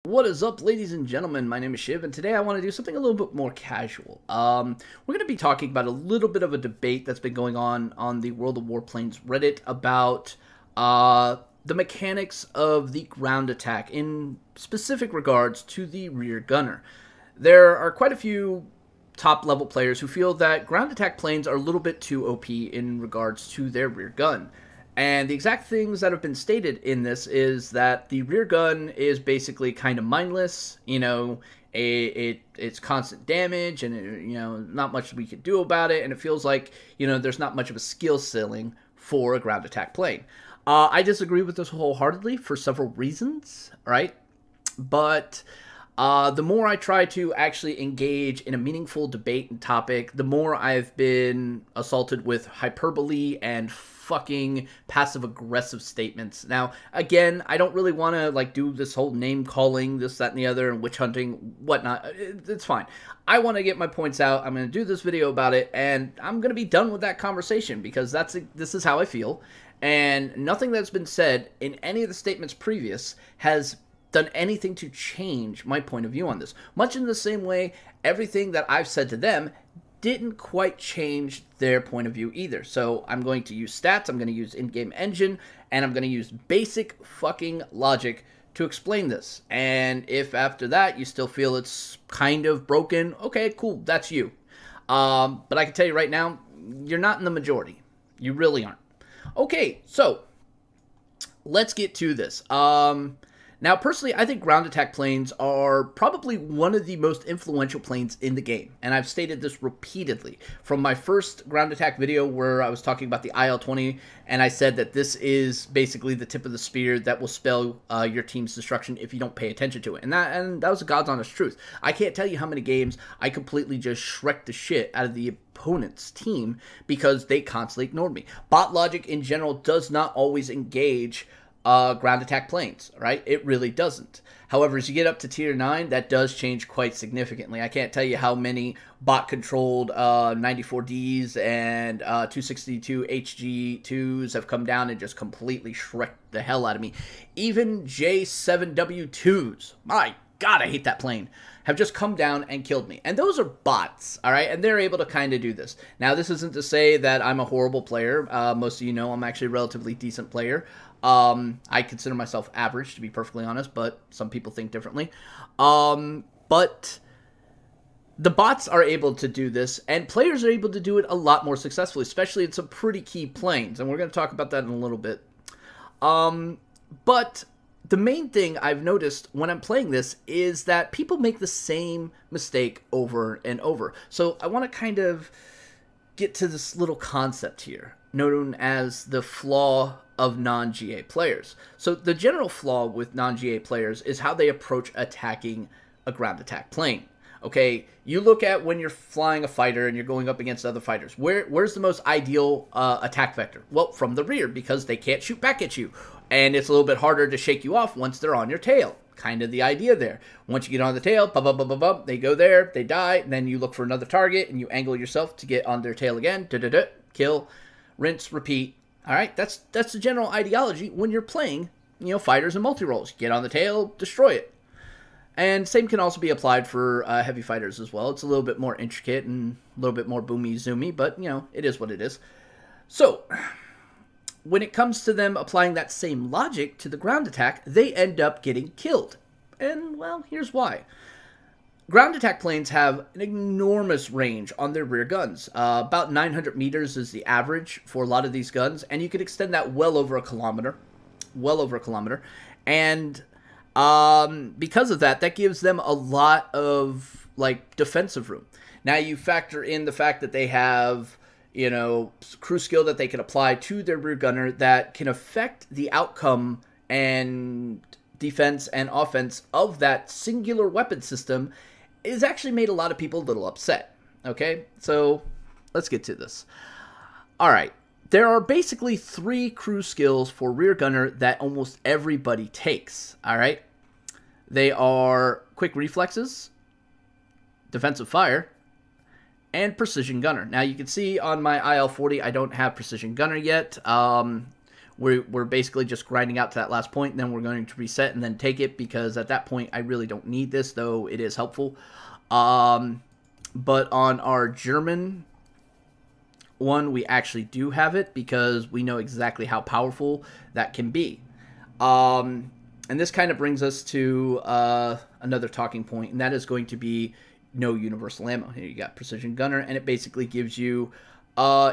What is up, ladies and gentlemen? My name is Shiv, and today I want to do something a little bit more casual. We're going to be talking about a little bit of a debate that's been going on the World of Warplanes Reddit about the mechanics of the ground attack in specific regards to the rear gunner. There are quite a few top-level players who feel that ground attack planes are a little bit too OP in regards to their rear gun. And the exact things that have been stated in this is that the rear gun is basically kind of mindless. You know, it's constant damage, and not much we can do about it. And it feels like there's not much of a skill ceiling for a ground attack plane. I disagree with this wholeheartedly for several reasons, right? But the more I try to actually engage in a meaningful debate and topic, the more I've been assaulted with hyperbole and fucking passive-aggressive statements. Now, again, I don't really want to do this whole name-calling, this, that, and the other, and witch-hunting, whatnot. It's fine. I want to get my points out. I'm going to do this video about it, and I'm going to be done with that conversation because this is how I feel, and nothing that's been said in any of the statements previous has done anything to change my point of view on this. Much in the same way, everything that I've said to them didn't quite change their point of view either. So I'm going to use stats, I'm going to use in-game engine, and I'm going to use basic fucking logic to explain this. And if after that you still feel it's kind of broken, okay, cool, that's you. But I can tell you right now, you're not in the majority. You really aren't. Okay, so let's get to this. Now, personally, I think ground attack planes are probably one of the most influential planes in the game, and I've stated this repeatedly. From my first ground attack video where I was talking about the IL-20, and I said that this is basically the tip of the spear that will spell your team's destruction if you don't pay attention to it. And that was a God's honest truth. I can't tell you how many games I completely just shreked the shit out of the opponent's team because they constantly ignored me. Bot logic in general does not always engage ground attack planes, right? It really doesn't. However, as you get up to tier 9, that does change quite significantly. I can't tell you how many bot-controlled 94Ds and 262 HG2s have come down and just completely shreked the hell out of me. Even J7W2s, my God, I hate that plane, have just come down and killed me. And those are bots, all right? And they're able to kind of do this. Now, this isn't to say that I'm a horrible player. Most of you know I'm actually a relatively decent player. I consider myself average, to be perfectly honest, but some people think differently. But the bots are able to do this, and players are able to do it a lot more successfully, especially in some pretty key planes, and we're going to talk about that in a little bit. But the main thing I've noticed when I'm playing this is that people make the same mistake over and over. So I want to kind of get to this little concept here, known as the flaw of non-GA players. So the general flaw with non-GA players is how they approach attacking a ground attack plane. Okay, you look at when you're flying a fighter and you're going up against other fighters. Where's the most ideal attack vector? Well, from the rear, because they can't shoot back at you. And it's a little bit harder to shake you off once they're on your tail. Kind of the idea there. Once you get on the tail, they go there, they die, and then you look for another target, and you angle yourself to get on their tail again. Kill, rinse, repeat. All right, that's the general ideology when you're playing, fighters and multi-roles. Get on the tail, destroy it. And same can also be applied for heavy fighters as well. It's a little bit more intricate and a little bit more boomy-zoomy, but, it is what it is. So, when it comes to them applying that same logic to the ground attack, they end up getting killed. And, well, here's why. Ground attack planes have an enormous range on their rear guns. About 900 meters is the average for a lot of these guns, and you could extend that well over a kilometer. Well over a kilometer. And because of that, that gives them a lot of, defensive room. Now, you factor in the fact that they have, crew skill that they can apply to their rear gunner that can affect the outcome and defense and offense of that singular weapon system is actually made a lot of people a little upset. Okay, so let's get to this. All right, there are basically 3 crew skills for rear gunner that almost everybody takes. All right, they are quick reflexes, defensive fire, and precision gunner. Now you can see on my IL-40 I don't have precision gunner yet. we're basically just grinding out to that last point, and then we're going to reset and then take it, because at that point I really don't need this, though it is helpful. But on our German one, we actually do have it, because we know exactly how powerful that can be. And this kind of brings us to another talking point, and that is going to be no universal ammo. Here you got Precision Gunner, and it basically gives you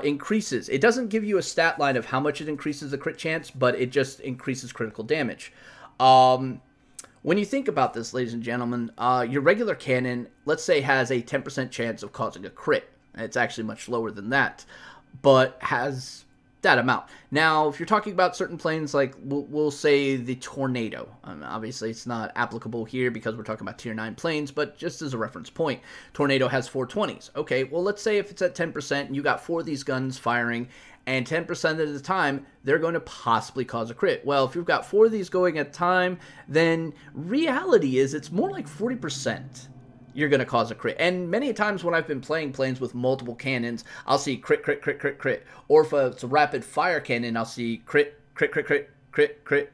increases. It doesn't give you a stat line of how much it increases the crit chance, but it just increases critical damage. When you think about this, ladies and gentlemen, your regular cannon, let's say, has a 10% chance of causing a crit. It's actually much lower than that, but has that amount. Now, if you're talking about certain planes, like we'll say the Tornado, obviously it's not applicable here because we're talking about tier 9 planes, but just as a reference point, Tornado has 420s. Okay, well, let's say if it's at 10% and you got 4 of these guns firing, and 10% of the time, they're going to possibly cause a crit. Well, if you've got 4 of these going at a time, then reality is it's more like 40% you're going to cause a crit. And many times when I've been playing planes with multiple cannons, I'll see crit, crit, crit, crit, crit. Or if it's a rapid fire cannon, I'll see crit, crit, crit, crit, crit, crit.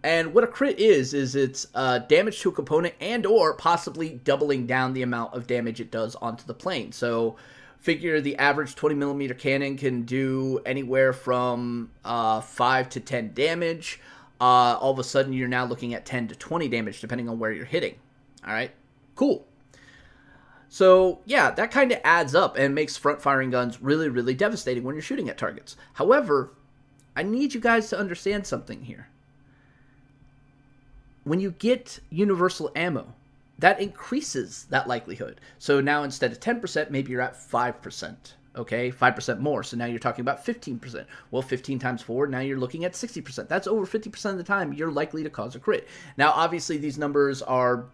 And what a crit is it's damage to a component and or possibly doubling down the amount of damage it does onto the plane. So figure the average 20mm cannon can do anywhere from 5 to 10 damage. All of a sudden, you're now looking at 10 to 20 damage, depending on where you're hitting. All right, cool. So, yeah, that kind of adds up and makes front-firing guns really, really devastating when you're shooting at targets. However, I need you guys to understand something here. When you get universal ammo, that increases that likelihood. So now instead of 10%, maybe you're at 5%, okay? 5% more, so now you're talking about 15%. Well, 15 times 4, now you're looking at 60%. That's over 50% of the time you're likely to cause a crit. Now, obviously, these numbers are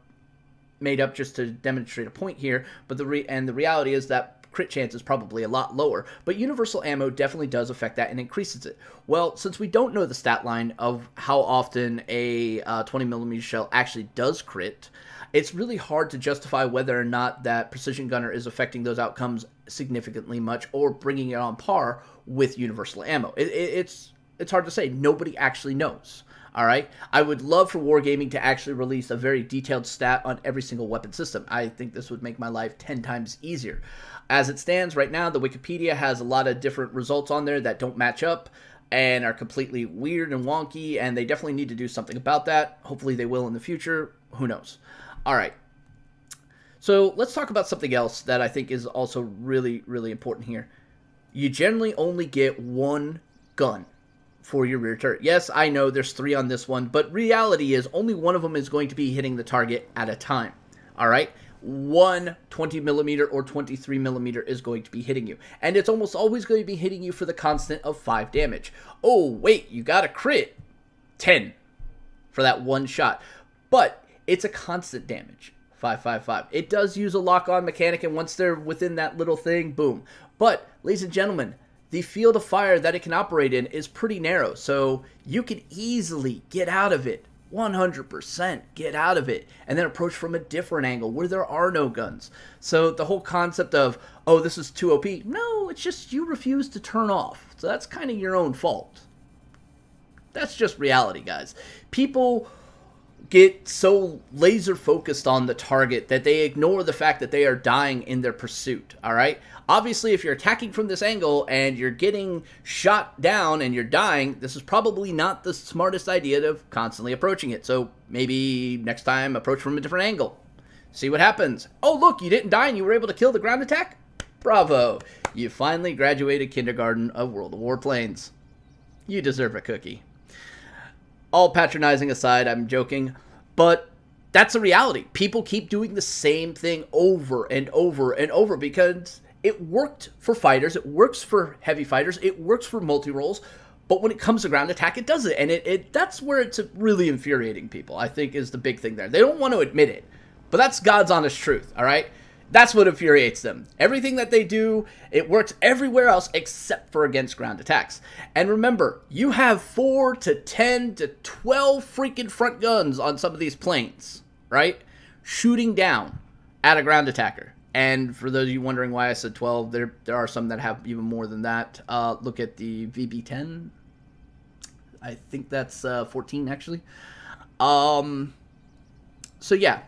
made up just to demonstrate a point here, but the reality is that crit chance is probably a lot lower, but universal ammo definitely does affect that and increases it. Well, since we don't know the stat line of how often a 20mm shell actually does crit, it's really hard to justify whether or not that Precision Gunner is affecting those outcomes significantly much or bringing it on par with universal ammo. It's hard to say. Nobody actually knows. All right, I would love for Wargaming to actually release a very detailed stat on every single weapon system. I think this would make my life 10 times easier. As it stands right now, the Wikipedia has a lot of different results on there that don't match up and are completely weird and wonky, and they definitely need to do something about that. Hopefully they will in the future. Who knows? All right. So let's talk about something else that I think is also really, really important here. You generally only get one gun for your rear turret. Yes, I know there's 3 on this one, but reality is only one of them is going to be hitting the target at a time. All right? One 20mm or 23mm is going to be hitting you. And it's almost always going to be hitting you for the constant of 5 damage. Oh, wait, you got a crit. 10 for that one shot. But it's a constant damage. 5, 5, 5. It does use a lock-on mechanic, and once they're within that little thing, boom. But, ladies and gentlemen, the field of fire that it can operate in is pretty narrow, so you can easily get out of it. 100% get out of it, and then approach from a different angle where there are no guns. So the whole concept of, oh, this is too OP, no, it's just you refuse to turn off. So that's kind of your own fault. That's just reality, guys. People get so laser focused on the target that they ignore the fact that they are dying in their pursuit, all right? Obviously, if you're attacking from this angle and you're getting shot down and you're dying, this is probably not the smartest idea of constantly approaching it. So maybe next time approach from a different angle. See what happens. Oh, look, you didn't die and you were able to kill the ground attack? Bravo. You finally graduated kindergarten of World of Warplanes. You deserve a cookie. All patronizing aside, I'm joking, but that's a reality. People keep doing the same thing over and over and over because it worked for fighters, it works for heavy fighters, it works for multi-roles, but when it comes to ground attack, it doesn't, and that's where it's really infuriating people, I think, is the big thing there. They don't want to admit it, but that's God's honest truth, all right? That's what infuriates them. Everything that they do, it works everywhere else except for against ground attacks. And remember, you have 4 to 10 to 12 freaking front guns on some of these planes, right? Shooting down at a ground attacker. And for those of you wondering why I said 12, there are some that have even more than that. Look at the VB-10. I think that's 14, actually. So, yeah.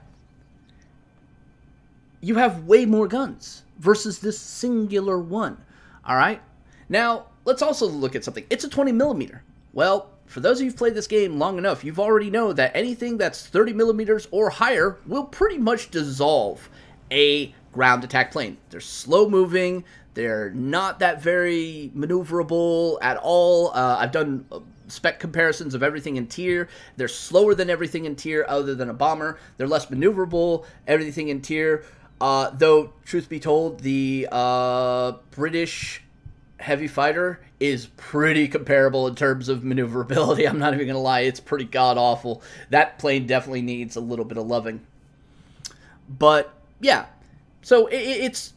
You have way more guns versus this singular one. All right? Now, let's also look at something. It's a 20 millimeter. Well, for those of you who've played this game long enough, you've already know that anything that's 30 millimeters or higher will pretty much dissolve a ground attack plane. They're slow moving. They're not that very maneuverable at all. I've done spec comparisons of everything in tier. They're slower than everything in tier other than a bomber. They're less maneuverable, everything in tier. Though, truth be told, the British heavy fighter is pretty comparable in terms of maneuverability. I'm not even going to lie. It's pretty god-awful. That plane definitely needs a little bit of loving. But, yeah. So, it's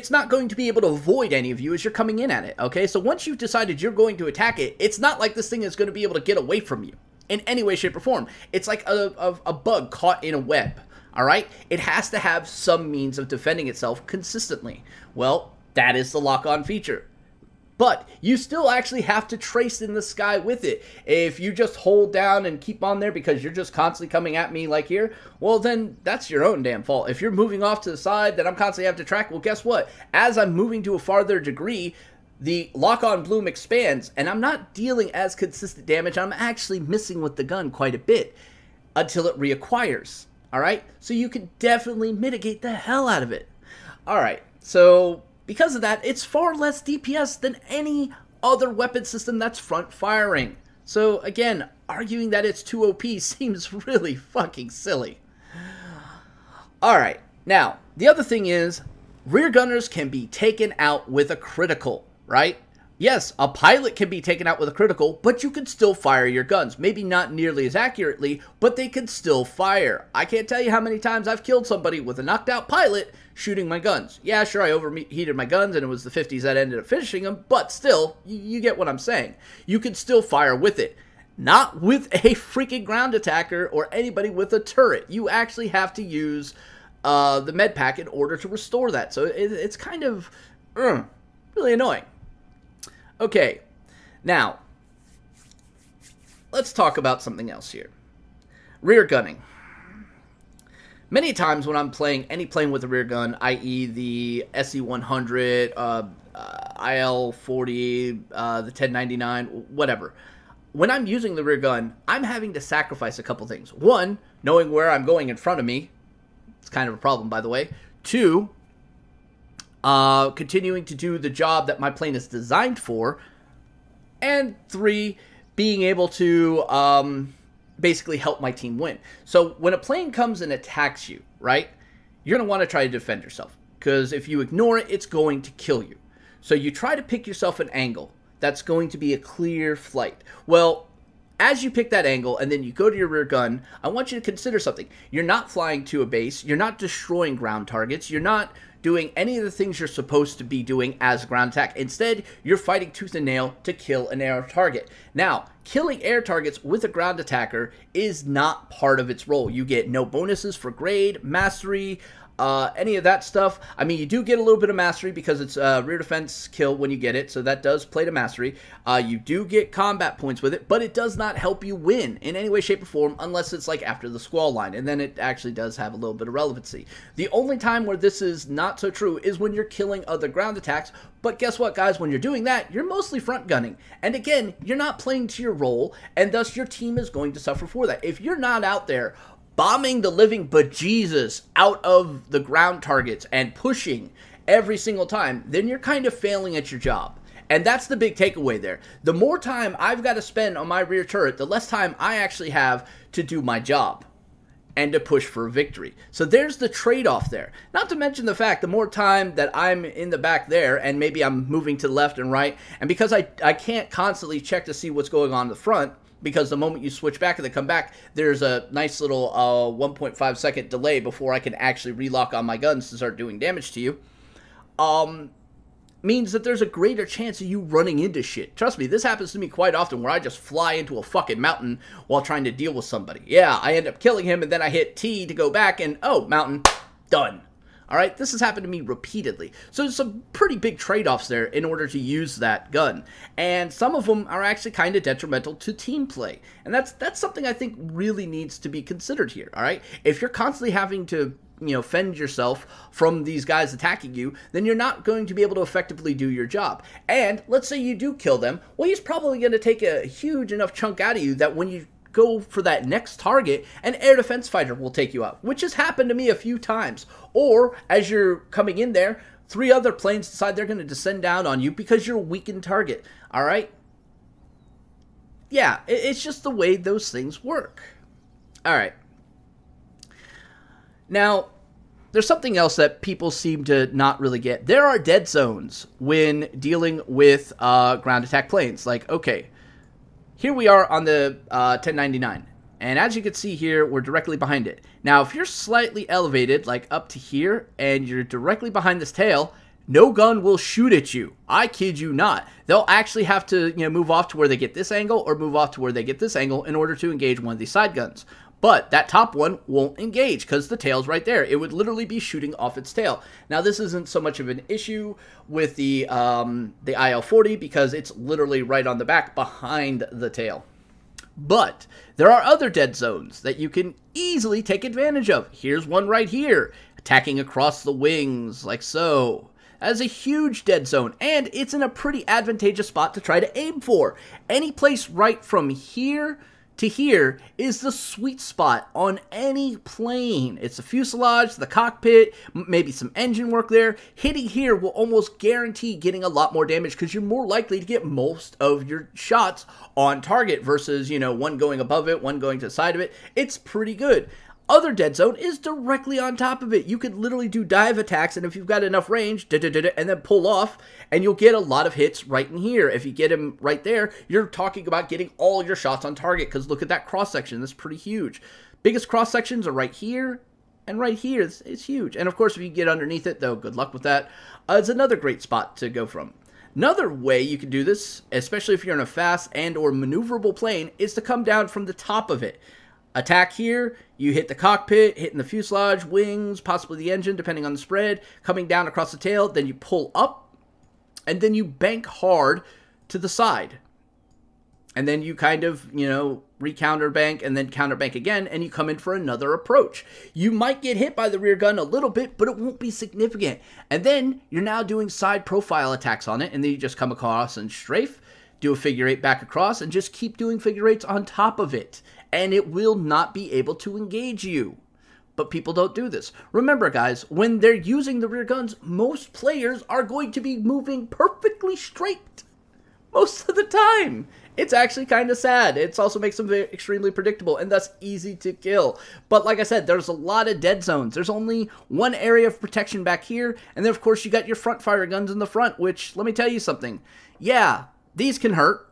not going to be able to avoid any of you as you're coming in at it, okay? So once you've decided you're going to attack it, it's not like this thing is going to be able to get away from you in any way, shape, or form. It's like a bug caught in a web, all right? It has to have some means of defending itself consistently. Well, that is the lock-on feature. But you still actually have to trace in the sky with it. If you just hold down and keep on there because you're just constantly coming at me like here, well then that's your own damn fault. If you're moving off to the side that I'm constantly having to track, well guess what? As I'm moving to a farther degree, the lock-on bloom expands and I'm not dealing as consistent damage. I'm actually missing with the gun quite a bit until it reacquires. Alright? So you can definitely mitigate the hell out of it. Alright, so because of that, it's far less DPS than any other weapon system that's front firing. So again, arguing that it's too OP seems really fucking silly. Alright, now, the other thing is, rear gunners can be taken out with a critical, right? Yes, a pilot can be taken out with a critical, but you can still fire your guns. Maybe not nearly as accurately, but they can still fire. I can't tell you how many times I've killed somebody with a knocked out pilot shooting my guns. Yeah, sure, I overheated my guns and it was the 50s that ended up finishing them, but still, you get what I'm saying. You can still fire with it. Not with a freaking ground attacker or anybody with a turret. You actually have to use the med pack in order to restore that. So it's kind of really annoying. Okay, now, let's talk about something else here. Rear gunning. Many times when I'm playing any plane with a rear gun, i.e. the SE-100, IL-40, the 1099, whatever, when I'm using the rear gun, I'm having to sacrifice a couple things. One, knowing where I'm going in front of me. It's kind of a problem, by the way. Two, continuing to do the job that my plane is designed for. And three, being able to basically help my team win. So when a plane comes and attacks you, right, you're going to want to try to defend yourself. Because if you ignore it, it's going to kill you. So you try to pick yourself an angle that's going to be a clear flight. Well, as you pick that angle and then you go to your rear gun, I want you to consider something. You're not flying to a base. You're not destroying ground targets. You're not doing any of the things you're supposed to be doing as a ground attack. Instead, you're fighting tooth and nail to kill an air target. Now, killing air targets with a ground attacker is not part of its role. You get no bonuses for grade, mastery, any of that stuff. I mean, you do get a little bit of mastery because it's rear defense kill when you get it, so that does play to mastery. You do get combat points with it, but it does not help you win in any way, shape, or form unless it's like after the squall line, and then it actually does have a little bit of relevancy. The only time where this is not so true is when you're killing other ground attacks, but guess what, guys? When you're doing that, you're mostly front gunning. And again, you're not playing to your role, and thus your team is going to suffer for that. If you're not out there bombing the living bejesus out of the ground targets and pushing every single time, then you're kind of failing at your job. And that's the big takeaway there. The more time I've got to spend on my rear turret, the less time I actually have to do my job and to push for a victory. So there's the trade-off there. Not to mention the fact, the more time that I'm in the back there, and maybe I'm moving to the left and right, and because I can't constantly check to see what's going on in the front, because the moment you switch back and then come back, there's a nice little 1.5 second delay before I can actually relock on my guns to start doing damage to you, means that there's a greater chance of you running into shit. Trust me, this happens to me quite often where I just fly into a fucking mountain while trying to deal with somebody. Yeah, I end up killing him and then I hit T to go back and, oh, mountain, done. All right, this has happened to me repeatedly. So there's some pretty big trade-offs there in order to use that gun. And some of them are actually kind of detrimental to team play. And that's something I think really needs to be considered here, all right? If you're constantly having to fend yourself from these guys attacking you, then you're not going to be able to effectively do your job. And let's say you do kill them, well, he's probably going to take a huge enough chunk out of you that when you go for that next target, an air defense fighter will take you out, which has happened to me a few times. Or as you're coming in there, 3 other planes decide they're going to descend down on you because you're a weakened target. All right? Yeah, it's just the way those things work. All right. Now, there's something else that people seem to not really get. There are dead zones when dealing with ground attack planes. Like, okay, here we are on the 1099, and as you can see here, we're directly behind it. Now, if you're slightly elevated, like up to here, and you're directly behind this tail, no gun will shoot at you. I kid you not. They'll actually have to move off to where they get this angle, or move off to where they get this angle in order to engage one of these side guns. But that top one won't engage because the tail's right there. It would literally be shooting off its tail. Now, this isn't so much of an issue with the IL-40 because it's literally right on the back behind the tail. But there are other dead zones that you can easily take advantage of. Here's one right here, attacking across the wings like so. That is a huge dead zone, and it's in a pretty advantageous spot to try to aim for. Any place right from here to here is the sweet spot on any plane. It's the fuselage, the cockpit, maybe some engine work there. Hitting here will almost guarantee getting a lot more damage because you're more likely to get most of your shots on target versus, one going above it, one going to the side of it. It's pretty good. Other dead zone is directly on top of it. You could literally do dive attacks, and if you've got enough range, and then pull off, and you'll get a lot of hits right in here. If you get him right there, you're talking about getting all your shots on target, because look at that cross-section. That's pretty huge. Biggest cross-sections are right here and right here. It's huge. And, of course, if you get underneath it, though, good luck with that. It's another great spot to go from. Another way you can do this, especially if you're in a fast and or maneuverable plane, is to come down from the top of it. Attack here, you hit the cockpit, hitting the fuselage, wings, possibly the engine, depending on the spread, coming down across the tail, then you pull up, and then you bank hard to the side. And then you kind of, re-counter bank and then counter bank again, and you come in for another approach. You might get hit by the rear gun a little bit, but it won't be significant. And then you're now doing side profile attacks on it, and then you just come across and strafe, do a figure 8 back across, and just keep doing figure 8s on top of it. And it will not be able to engage you. But people don't do this. Remember, guys, when they're using the rear guns, most players are going to be moving perfectly straight most of the time. It's actually kind of sad. It also makes them extremely predictable and thus easy to kill. But like I said, there's a lot of dead zones. There's only one area of protection back here. And then, of course, you got your front fire guns in the front, which, let me tell you something. Yeah, these can hurt,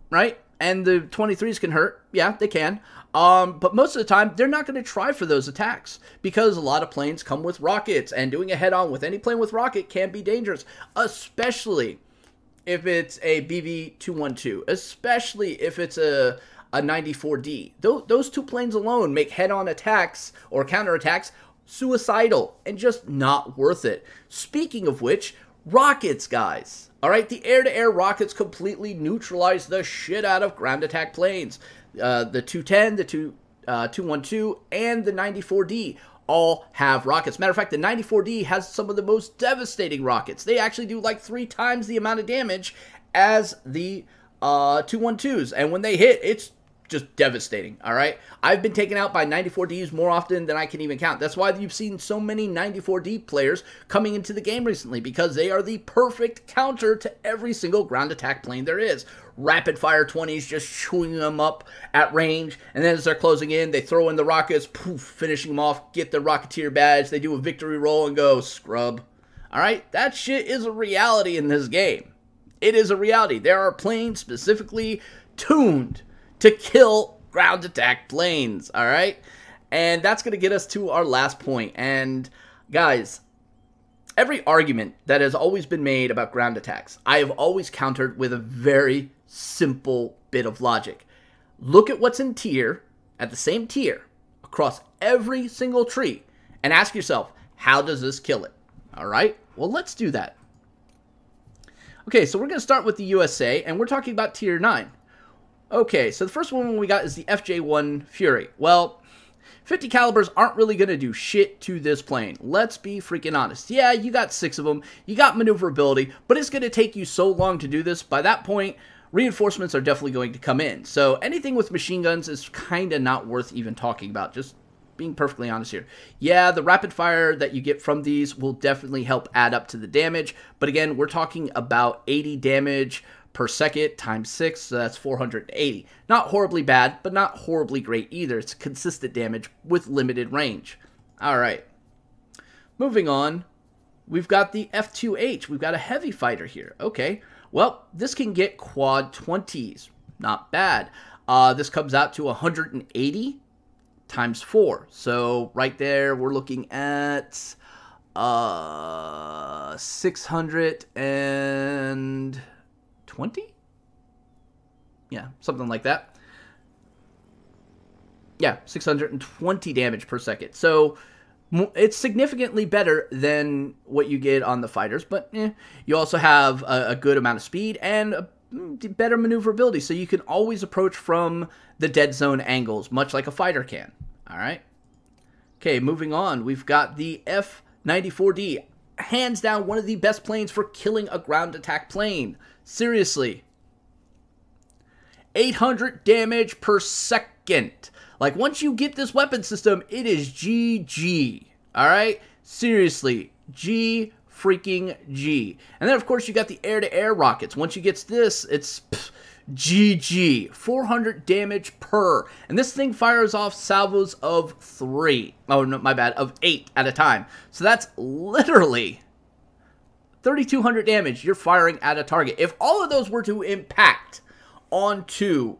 right? And the 23s can hurt. Yeah, they can. But most of the time, they're not going to try for those attacks because a lot of planes come with rockets, and doing a head-on with any plane with rocket can be dangerous, especially if it's a BV-212, especially if it's a 94D. Those two planes alone make head-on attacks or counterattacks suicidal and just not worth it. Speaking of which, rockets, guys. All right, the air-to-air rockets completely neutralize the shit out of ground attack planes. The 210, the 212, and the 94D all have rockets. Matter of fact, the 94D has some of the most devastating rockets. They actually do like 3 times the amount of damage as the 212s. And when they hit, it's just devastating, all right? I've been taken out by 94Ds more often than I can even count. That's why you've seen so many 94D players coming into the game recently, because they are the perfect counter to every single ground attack plane there is. Rapid fire 20s just chewing them up at range, and then as they're closing in, they throw in the rockets, poof, finishing them off, get the Rocketeer badge, they do a victory roll and go, scrub. All right? That shit is a reality in this game. It is a reality. There are planes specifically tuned to kill ground attack planes, all right? And that's going to get us to our last point. And guys, every argument that has always been made about ground attacks, I have always countered with a very simple bit of logic. Look at what's in tier, at the same tier, across every single tree, and ask yourself, How does this kill it? All right, well, let's do that. Okay, so we're going to start with the USA, and we're talking about Tier 9. Okay, so the first one we got is the FJ-1 Fury. Well, 50 calibers aren't really going to do shit to this plane. Let's be freaking honest. Yeah, you got 6 of them, you got maneuverability, but it's going to take you so long to do this. By that point, reinforcements are definitely going to come in. So anything with machine guns is kind of not worth even talking about, just being perfectly honest here. Yeah, the rapid fire that you get from these will definitely help add up to the damage, but again, we're talking about 80 damage per second times 6, so that's 480. Not horribly bad, but not horribly great either. It's consistent damage with limited range. Alright. Moving on, we've got the F2H. We've got a heavy fighter here. Okay, well, this can get quad 20s. Not bad. This comes out to 180 times 4. So right there, we're looking at 620? Yeah, something like that. Yeah, 620 damage per second. So it's significantly better than what you get on the fighters, but you also have a good amount of speed and a better maneuverability, so you can always approach from the dead zone angles, much like a fighter can. All right. Okay, moving on. We've got the F-94D. Hands down, one of the best planes for killing a ground attack plane. Seriously. 800 damage per second. Like, once you get this weapon system, it is GG. Alright? Seriously. G freaking G. And then, of course, you got the air-to-air rockets. Once you get this, it's GG. 400 damage per. And this thing fires off salvos of 3. Oh, no, my bad. Of 8 at a time. So that's literally 3,200 damage you're firing at a target. If all of those were to impact onto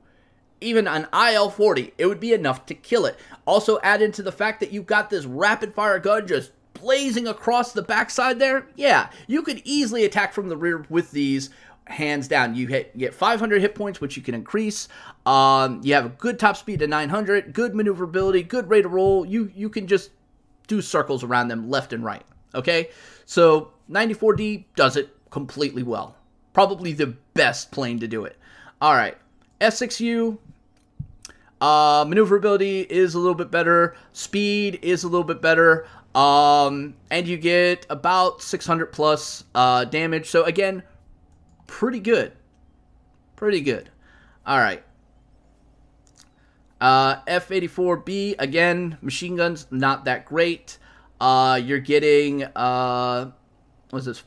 even an IL-40, it would be enough to kill it. Also, add into the fact that you've got this rapid-fire gun just blazing across the backside there. Yeah, you could easily attack from the rear with these, hands down. You get 500 hit points, which you can increase. You have a good top speed of 900, good maneuverability, good rate of roll. You can just do circles around them left and right. Okay, so 94D does it completely well. Probably the best plane to do it. All right, S6U. Maneuverability is a little bit better. Speed is a little bit better. And you get about 600 plus damage. So again, pretty good. Pretty good. All right. F-84B, again, machine guns, not that great. You're getting, what is this?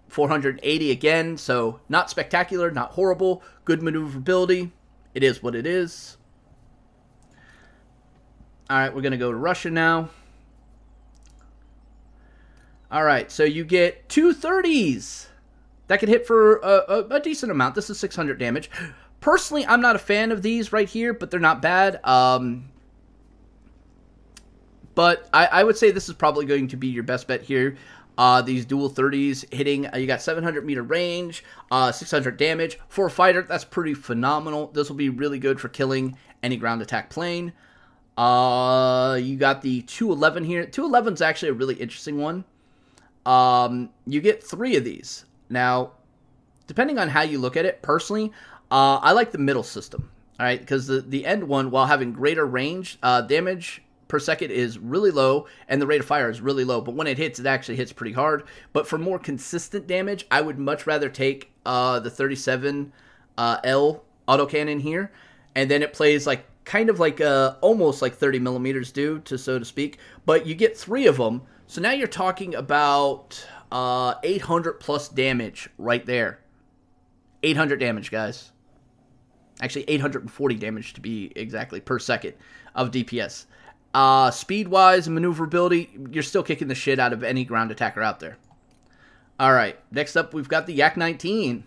480 again, so not spectacular, not horrible. Good maneuverability. It is what it is. Alright, we're going to go to Russia now. Alright, so you get 230s. That could hit for a decent amount. This is 600 damage. Personally, I'm not a fan of these right here, but they're not bad. But I would say this is probably going to be your best bet here. These dual 30s hitting, you got 700 meter range, 600 damage. For a fighter, that's pretty phenomenal. This will be really good for killing any ground attack plane. You got the 211 here. 211 is actually a really interesting one. You get 3 of these. Now, depending on how you look at it, personally, I like the middle system. All right, because the end one, while having greater range, damage per second is really low, and the rate of fire is really low. But when it hits, it actually hits pretty hard. But for more consistent damage, I would much rather take the 37L autocannon here, and then it plays like kind of like almost like 30 millimeters do, so to speak. But you get 3 of them, so now you're talking about 800 plus damage right there. 800 damage, guys. Actually, 840 damage to be exactly per second of DPS. Speed-wise and maneuverability, you're still kicking the shit out of any ground attacker out there. Alright, next up we've got the Yak-19.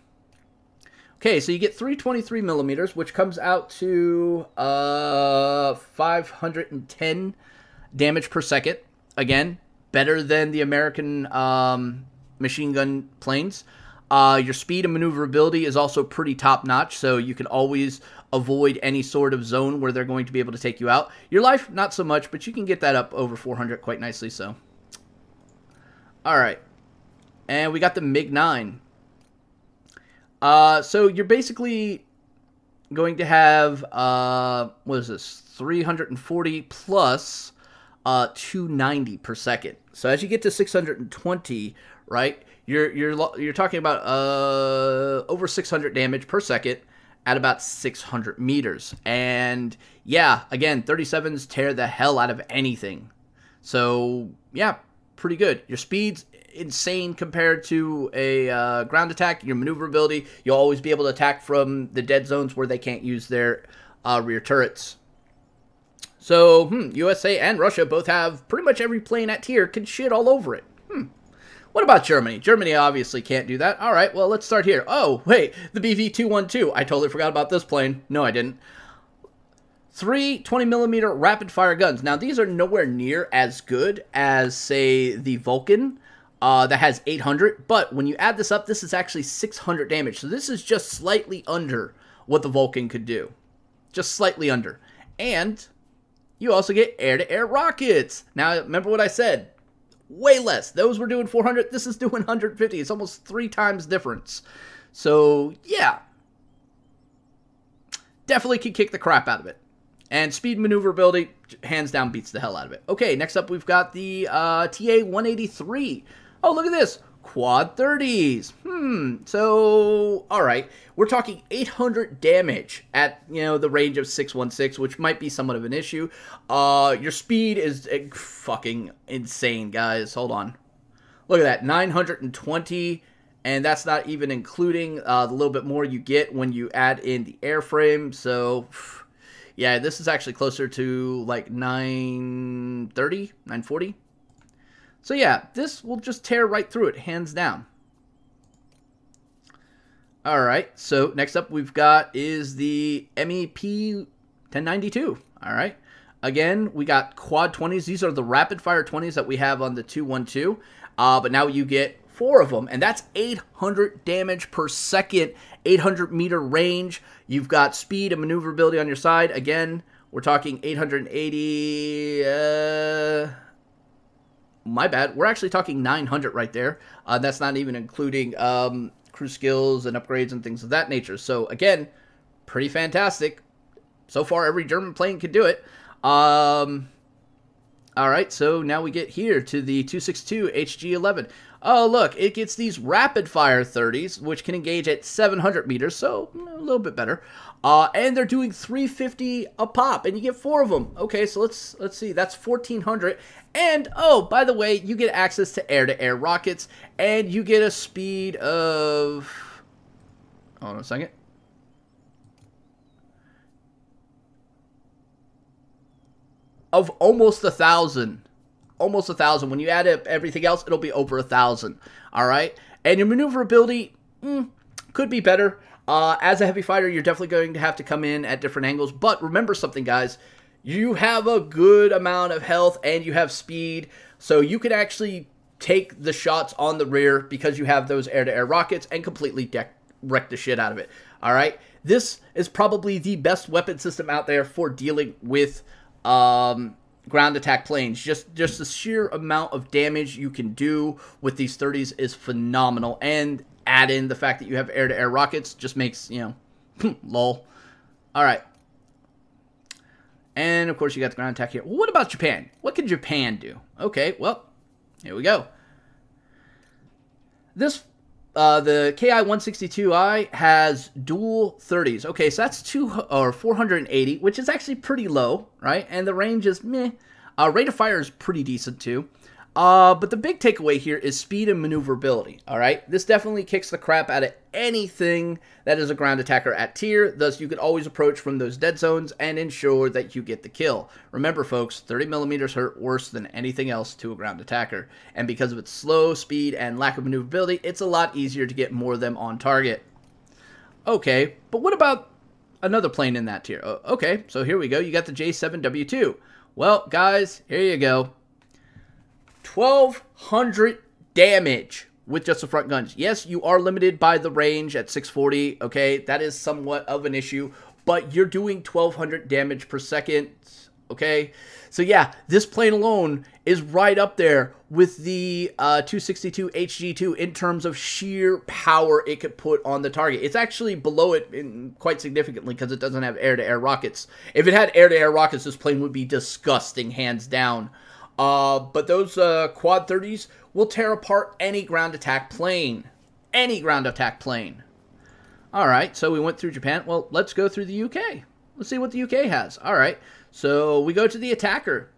Okay, so you get 323 millimeters, which comes out to 510 damage per second. Again, better than the American machine gun planes. Your speed and maneuverability is also pretty top-notch, so you can always avoid any sort of zone where they're going to be able to take you out. Your life, not so much, but you can get that up over 400 quite nicely, so All right. And we got the MiG-9. So you're basically going to have, what is this? 340 plus 290 per second. So as you get to 620, right, you're talking about over 600 damage per second at about 600 meters. And yeah, again, 37s tear the hell out of anything. So yeah, pretty good. Your speed's insane compared to a ground attack. Your maneuverability, you'll always be able to attack from the dead zones where they can't use their rear turrets. So, USA and Russia both have pretty much every plane at tier can shit all over it. What about Germany? Germany obviously can't do that. All right, well, let's start here. Oh, wait, the BV-212. I totally forgot about this plane. No, I didn't. 3 20mm rapid-fire guns. Now, these are nowhere near as good as, say, the Vulcan that has 800. But when you add this up, this is actually 600 damage. So this is just slightly under what the Vulcan could do. Just slightly under. And you also get air-to-air rockets. Now, remember what I said. Way less. Those were doing 400. This is doing 150. It's almost 3 times difference. So, yeah. Definitely can kick the crap out of it. And speed maneuverability, hands down, beats the hell out of it. Okay, next up we've got the TA-183. Oh, look at this. Quad 30s. So, alright. We're talking 800 damage at, the range of 616, which might be somewhat of an issue. Your speed is fucking insane, guys. Hold on. Look at that. 920, and that's not even including the little bit more you get when you add in the airframe. So, yeah, this is actually closer to like 930, 940. So yeah, this will just tear right through it, hands down. Alright, so next up we've got is the MEP-1092. Alright, again, we got quad 20s. These are the rapid-fire 20s that we have on the 212. But now you get 4 of them, and that's 800 damage per second, 800 meter range. You've got speed and maneuverability on your side. Again, we're talking 880... my bad. We're actually talking 900 right there. That's not even including crew skills and upgrades and things of that nature. So, again, pretty fantastic. So far, every German plane could do it. Alright, so now we get here to the 262 HG-11. Oh, look, it gets these rapid-fire 30s, which can engage at 700 meters, so a little bit better. And they're doing 350 a pop, and you get 4 of them. Okay, so let's see. That's 1,400. And, oh, by the way, you get access to air-to-air rockets, and you get a speed of... Hold on a second. Of almost 1,000. Almost 1,000. When you add up everything else, it'll be over 1,000. All right? And your maneuverability could be better. As a heavy fighter, you're definitely going to have to come in at different angles. But remember something, guys. You have a good amount of health and you have speed. So you can actually take the shots on the rear because you have those air-to-air rockets and completely wreck the shit out of it. All right? This is probably the best weapon system out there for dealing with ground attack planes. Just the sheer amount of damage you can do with these 30s is phenomenal. And add in the fact that you have air-to-air rockets just makes, lol. Alright. And, of course, you got the ground attack here. What about Japan? What can Japan do? Okay, well, here we go. This, the KI-162I has dual 30s. Okay, so that's 480, which is actually pretty low, right? And the range is meh. Rate of fire is pretty decent, too. But the big takeaway here is speed and maneuverability, alright? This definitely kicks the crap out of anything that is a ground attacker at tier, thus you can always approach from those dead zones and ensure that you get the kill. Remember folks, 30mm hurt worse than anything else to a ground attacker, and because of its slow speed and lack of maneuverability, it's a lot easier to get more of them on target. Okay, but what about another plane in that tier? Okay, so here we go, you got the J7W2. Well, guys, here you go. 1,200 damage with just the front guns. Yes, you are limited by the range at 640, okay? That is somewhat of an issue, but you're doing 1,200 damage per second okay? So yeah, this plane alone is right up there with the 262 HG2 in terms of sheer power it could put on the target. It's actually below it quite significantly because it doesn't have air-to-air rockets. If it had air-to-air rockets, this plane would be disgusting, hands down. But those quad 30s will tear apart any ground attack plane. Any ground attack plane. Alright, so we went through Japan. Well, let's go through the UK. Let's see what the UK has. Alright, so we go to the attacker.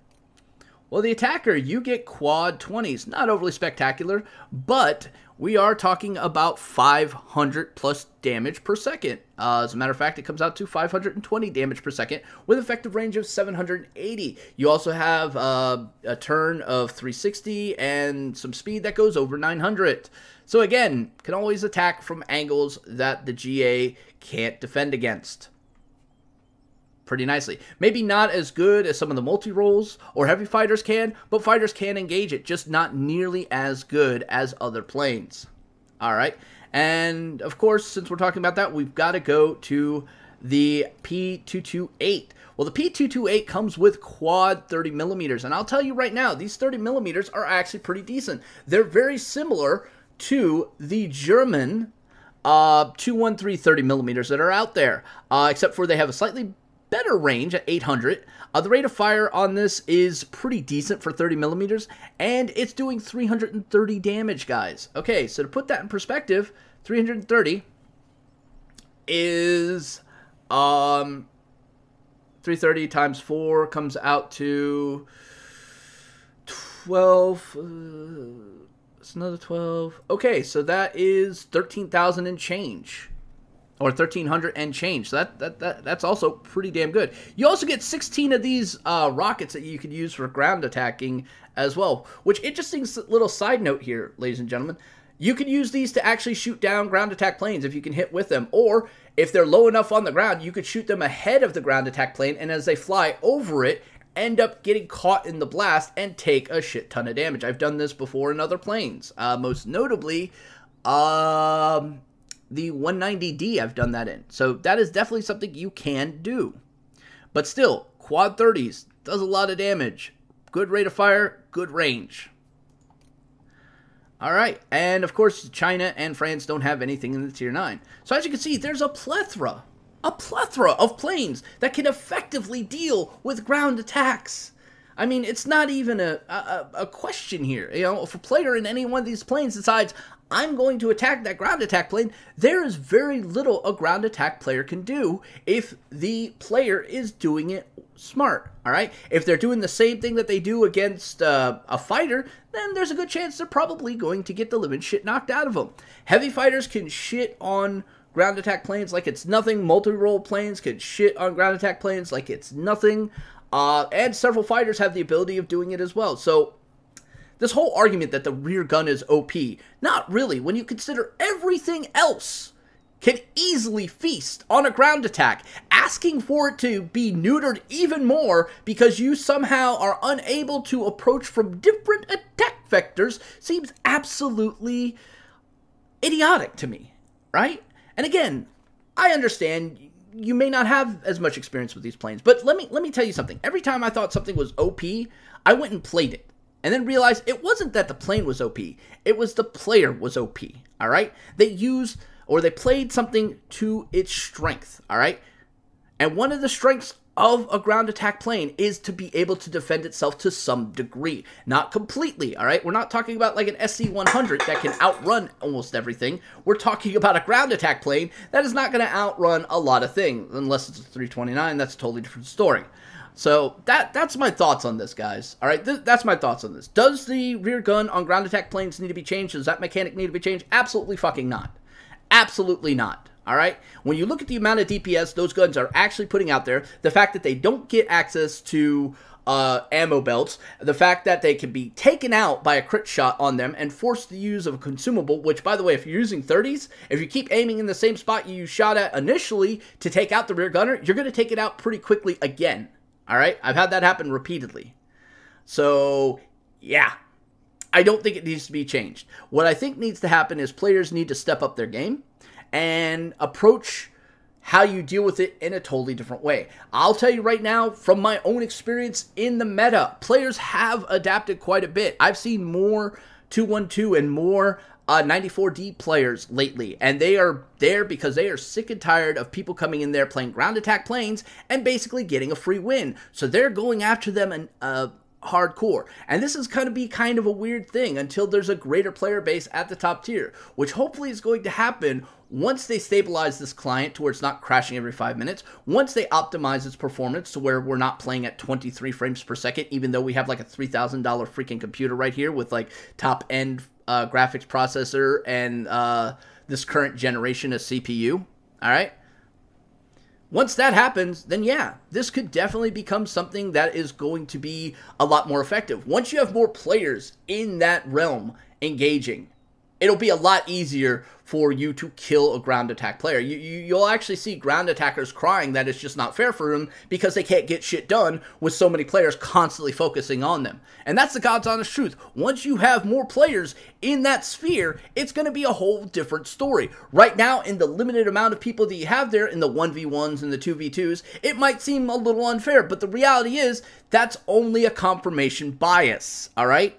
Well, the attacker, you get quad 20s. Not overly spectacular, but we are talking about 500 plus damage per second. As a matter of fact, it comes out to 520 damage per second with effective range of 780. You also have a turn of 360 and some speed that goes over 900. So again, can always attack from angles that the GA can't defend against. Pretty nicely. Maybe not as good as some of the multi-rolls or heavy fighters can, but fighters can engage it, just not nearly as good as other planes. Alright, and of course, since we're talking about that, we've got to go to the P228. Well, the P228 comes with quad 30mm, and I'll tell you right now, these 30mm are actually pretty decent. They're very similar to the German 213 30mm that are out there, except for they have a slightly better range at 800. The rate of fire on this is pretty decent for 30mm, and it's doing 330 damage, guys. Okay, so to put that in perspective, 330 is 330 times 4 comes out to 12. It's another 12. Okay, so that is 13,000 and change. Or 1,300 and change. So that's also pretty damn good. You also get 16 of these rockets that you could use for ground attacking as well. Which, interesting little side note here, ladies and gentlemen. You could use these to actually shoot down ground attack planes if you can hit with them. Or, if they're low enough on the ground, you could shoot them ahead of the ground attack plane. And as they fly over it, end up getting caught in the blast and take a shit ton of damage. I've done this before in other planes. Most notably, the 190D I've done that in. So that is definitely something you can do. But still, quad 30s does a lot of damage. Good rate of fire, good range. Alright, and of course China and France don't have anything in the tier 9. So as you can see, there's a plethora of planes that can effectively deal with ground attacks. I mean, it's not even a question here. You know, if a player in any one of these planes decides, I'm going to attack that ground attack plane, there is very little a ground attack player can do if the player is doing it smart, alright? If they're doing the same thing that they do against a fighter, then there's a good chance they're probably going to get the living shit knocked out of them. Heavy fighters can shit on ground attack planes like it's nothing. Multi-role planes can shit on ground attack planes like it's nothing. And several fighters have the ability of doing it as well. So, this whole argument that the rear gun is OP, not really, when you consider everything else can easily feast on a ground attack. Asking for it to be neutered even more because you somehow are unable to approach from different attack vectors seems absolutely idiotic to me, right? And again, I understand you may not have as much experience with these planes, but let me tell you something. Every time I thought something was OP, I went and played it. And then realized it wasn't that the plane was OP. It was the player was OP, alright? They played something to its strength, alright? And one of the strengths of a ground attack plane is to be able to defend itself to some degree. Not completely, alright? We're not talking about like an SC-100 that can outrun almost everything. We're talking about a ground attack plane that is not going to outrun a lot of things. Unless it's a 329, that's a totally different story. So, that's my thoughts on this, guys. Alright, that's my thoughts on this. Does the rear gun on ground attack planes need to be changed? Does that mechanic need to be changed? Absolutely fucking not. Absolutely not. Alright? When you look at the amount of DPS those guns are actually putting out there, the fact that they don't get access to ammo belts, the fact that they can be taken out by a crit shot on them and forced to use of a consumable, which, by the way, if you're using 30s, if you keep aiming in the same spot you shot at initially to take out the rear gunner, you're going to take it out pretty quickly again. Alright? I've had that happen repeatedly. So, yeah. I don't think it needs to be changed. What I think needs to happen is players need to step up their game and approach how you deal with it in a totally different way. I'll tell you right now, from my own experience in the meta, players have adapted quite a bit. I've seen more 2-1-2 and more 94D players lately, and they are there because they are sick and tired of people coming in there playing ground attack planes and basically getting a free win. So they're going after them and hardcore. And this is going to be kind of a weird thing until there's a greater player base at the top tier, which hopefully is going to happen once they stabilize this client to where it's not crashing every 5 minutes, once they optimize its performance to where we're not playing at 23 frames per second, even though we have like a $3,000 freaking computer right here with like top end graphics processor and this current generation of CPU. All right. Once that happens, then yeah, this could definitely become something that is going to be a lot more effective. Once you have more players in that realm engaging, it'll be a lot easier for you to kill a ground attack player. You'll actually see ground attackers crying that it's just not fair for them because they can't get shit done with so many players constantly focusing on them. And that's the God's honest truth. Once you have more players in that sphere, it's going to be a whole different story. Right now, in the limited amount of people that you have there, in the 1v1s and the 2v2s, it might seem a little unfair, but the reality is that's only a confirmation bias, all right?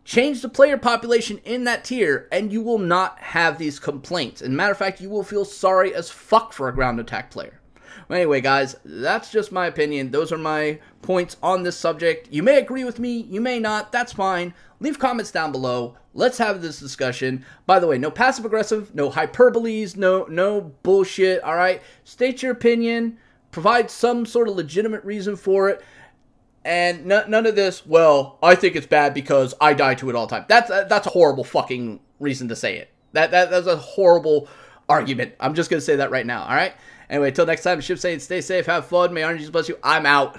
Change the player population in that tier, and you will not have these complaints. As a matter of fact, you will feel sorry as fuck for a ground attack player. Well, anyway, guys, that's just my opinion. Those are my points on this subject. You may agree with me, you may not. That's fine. Leave comments down below. Let's have this discussion. By the way, no passive-aggressive, no hyperboles, no bullshit, all right? State your opinion. Provide some sort of legitimate reason for it. And none of this, well, I think it's bad because I die to it all the time. That's a horrible fucking reason to say it. That's a horrible argument. I'm just going to say that right now, all right? Anyway, until next time, ship saying stay safe, have fun, may our energies bless you. I'm out.